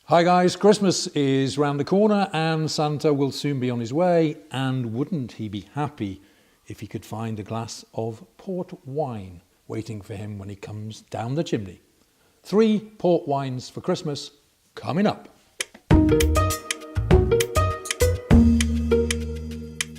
Hi guys, Christmas is round the corner and Santa will soon be on his way, and wouldn't he be happy if he could find a glass of port wine waiting for him when he comes down the chimney. 3 port wines for Christmas coming up.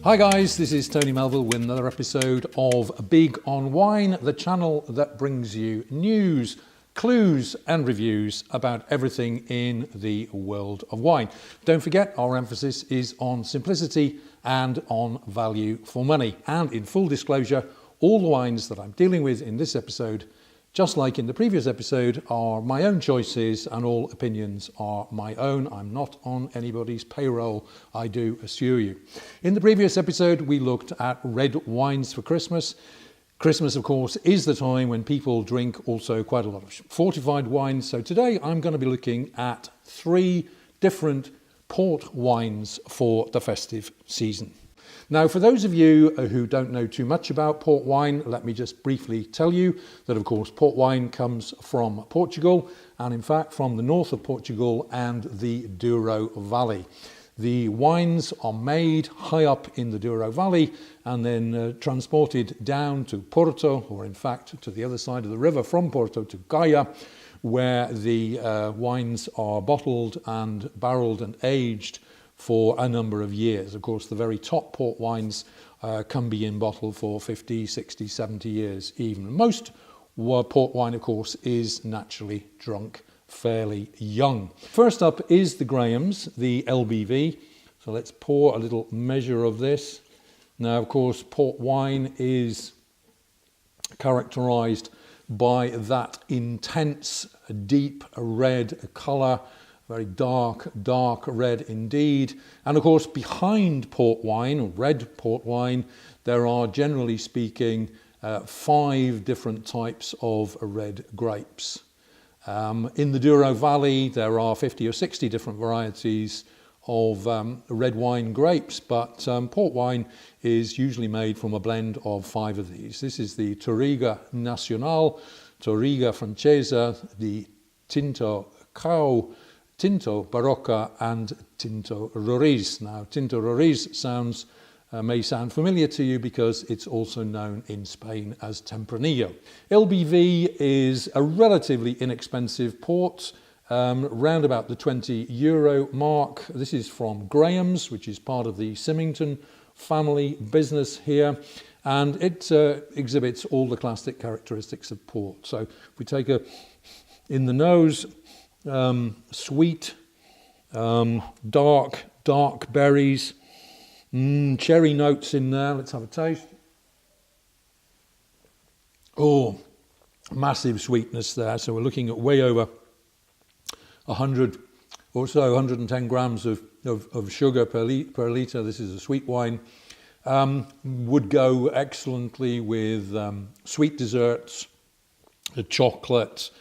Hi guys, this is Tony Melville with another episode of Big on Wine, the channel that brings you news, clues and reviews about everything in the world of wine. Don't forget, our emphasis is on simplicity and on value for money. And in full disclosure, all the wines that I'm dealing with in this episode, just like in the previous episode, are my own choices and all opinions are my own. I'm not on anybody's payroll, I do assure you. In the previous episode, we looked at red wines for Christmas. Christmas, of course, is the time when people drink also quite a lot of fortified wines. So today I'm going to be looking at 3 different port wines for the festive season. Now, for those of you who don't know too much about port wine, let me just briefly tell you that, of course, port wine comes from Portugal, and in fact from the north of Portugal and the Douro Valley. The wines are made high up in the Douro Valley and then transported down to Porto, or in fact to the other side of the river from Porto to Gaia, where the wines are bottled and barreled and aged for a number of years. Of course, the very top port wines can be in bottle for 50, 60, 70 years even. Most port wine, of course, is naturally drunk fairly young. First up is the Grahams, the LBV. So let's pour a little measure of this. Now, of course, port wine is characterized by that intense, deep red colour, very dark red indeed. And of course, behind port wine, red port wine, there are, generally speaking, 5 different types of red grapes. In the Douro Valley, there are 50 or 60 different varieties of red wine grapes, but port wine is usually made from a blend of 5 of these. This is the Touriga Nacional, Touriga Francesa, the Tinto Cao, Tinto Barocca and Tinto Roriz. Now, Tinto Roriz may sound familiar to you because it's also known in Spain as Tempranillo. LBV is a relatively inexpensive port, round about the €20 mark. This is from Graham's, which is part of the Symington family business here, and it exhibits all the classic characteristics of port. So if we take in the nose, sweet, dark berries, cherry notes in there. Let's have a taste. Oh, massive sweetness there. So we're looking at way over 100 or so, 110 grams of sugar per litre. This is a sweet wine. Would go excellently with sweet desserts, chocolate,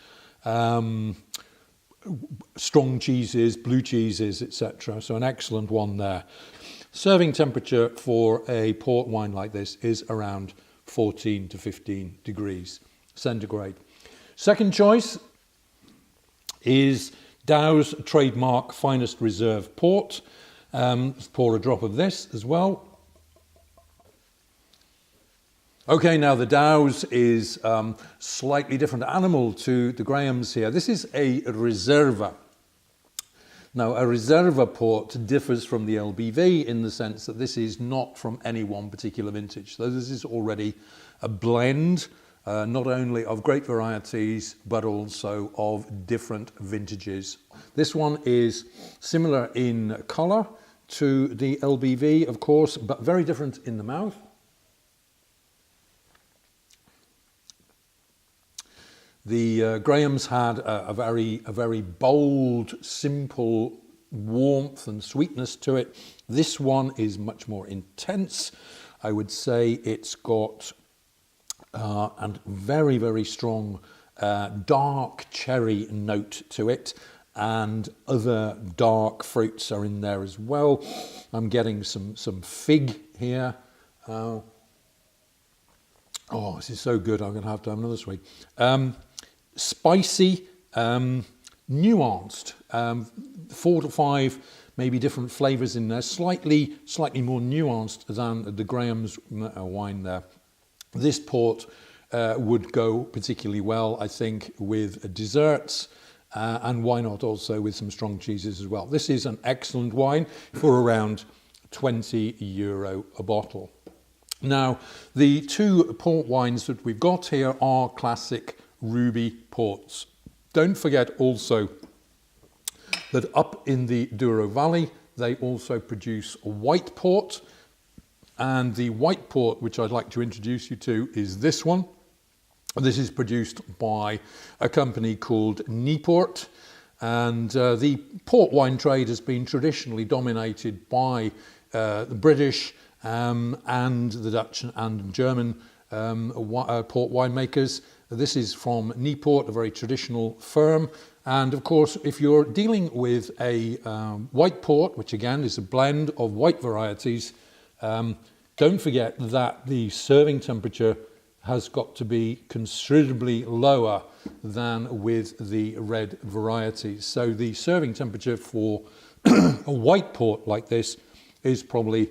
strong cheeses, blue cheeses, etc. So an excellent one there. Serving temperature for a port wine like this is around 14 to 15 degrees centigrade. Second choice is Dow's Trademark Finest Reserve Port. Let's pour a drop of this as well. Okay, now the Dow's is slightly different animal to the Graham's here. This is a Reserva. Now, a Reserva port differs from the LBV in the sense that this is not from any one particular vintage. So this is already a blend, not only of grape varieties, but also of different vintages. This one is similar in colour to the LBV, of course, but very different in the mouth. The Graham's had a very bold, simple warmth and sweetness to it. This one is much more intense. I would say it's got a very strong dark cherry note to it, and other dark fruits are in there as well. I'm getting some fig here. Oh, this is so good. I'm going to have another sweet. Spicy, nuanced, 4 to 5 maybe different flavours in there, slightly more nuanced than the Graham's wine there. This port would go particularly well, I think, with desserts, and why not also with some strong cheeses as well. This is an excellent wine for around €20 a bottle. Now, the two port wines that we've got here are classic ruby ports. Don't forget also that up in the Douro Valley, they also produce a white port. And the white port, which I'd like to introduce you to, is this one. This is produced by a company called Niepoort. And the port wine trade has been traditionally dominated by the British and the Dutch and German port winemakers. This is from Niepoort, a very traditional firm. And of course, if you're dealing with a white port, which again is a blend of white varieties, don't forget that the serving temperature has got to be considerably lower than with the red varieties. So the serving temperature for a white port like this is probably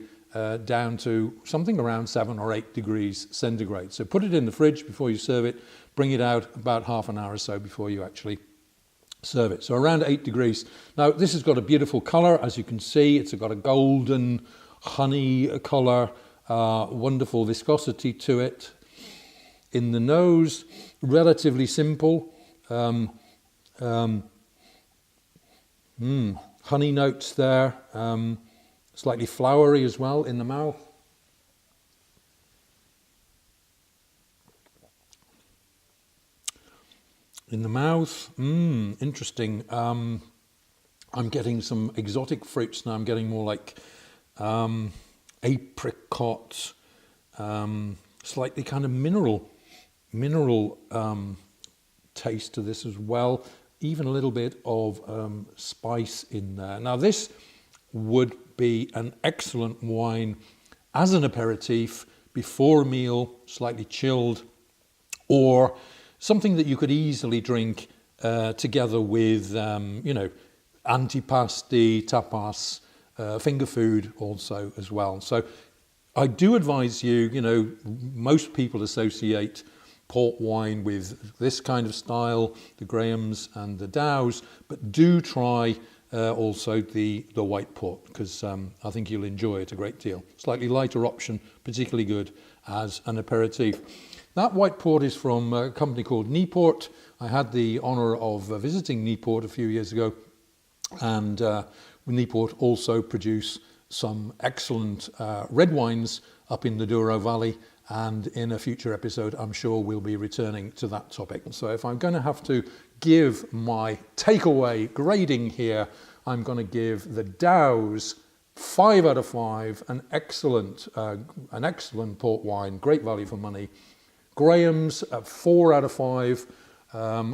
down to something around 7 or 8 degrees centigrade. So put it in the fridge before you serve it, bring it out about half an hour or so before you actually serve it. So around 8 degrees. Now this has got a beautiful colour, as you can see. It's got a golden honey colour, wonderful viscosity to it. In the nose, relatively simple. Honey notes there, slightly flowery as well in the mouth. In the mouth, interesting. I'm getting some exotic fruits now. I'm getting more like apricot, slightly kind of mineral taste to this as well. Even a little bit of spice in there. Now this would be an excellent wine as an aperitif before a meal, slightly chilled, or something that you could easily drink together with, you know, antipasti, tapas, finger food also as well. So I do advise you, you know, most people associate port wine with this kind of style, the Grahams and the Dows, but do try also the white port, because I think you'll enjoy it a great deal. Slightly lighter option, particularly good as an aperitif. That white port is from a company called Niepoort. I had the honour of visiting Niepoort a few years ago, and Niepoort also produce some excellent red wines up in the Douro Valley, and in a future episode I'm sure we'll be returning to that topic. So if I'm going to have to give my takeaway grading here, I'm going to give the Dows 5 out of 5, an excellent port wine, great value for money. Graham's 4 out of 5,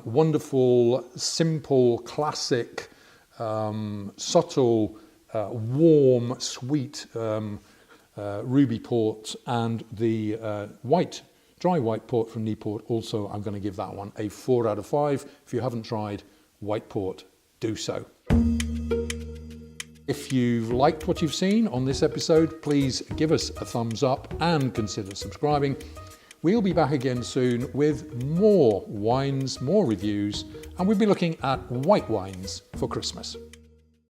wonderful, simple, classic, subtle, warm, sweet ruby port, and the dry white port from Niepoort. Also, I'm going to give that one a 4 out of 5. If you haven't tried white port, do so. If you've liked what you've seen on this episode, please give us a thumbs up and consider subscribing. We'll be back again soon with more wines, more reviews, and we'll be looking at white wines for Christmas.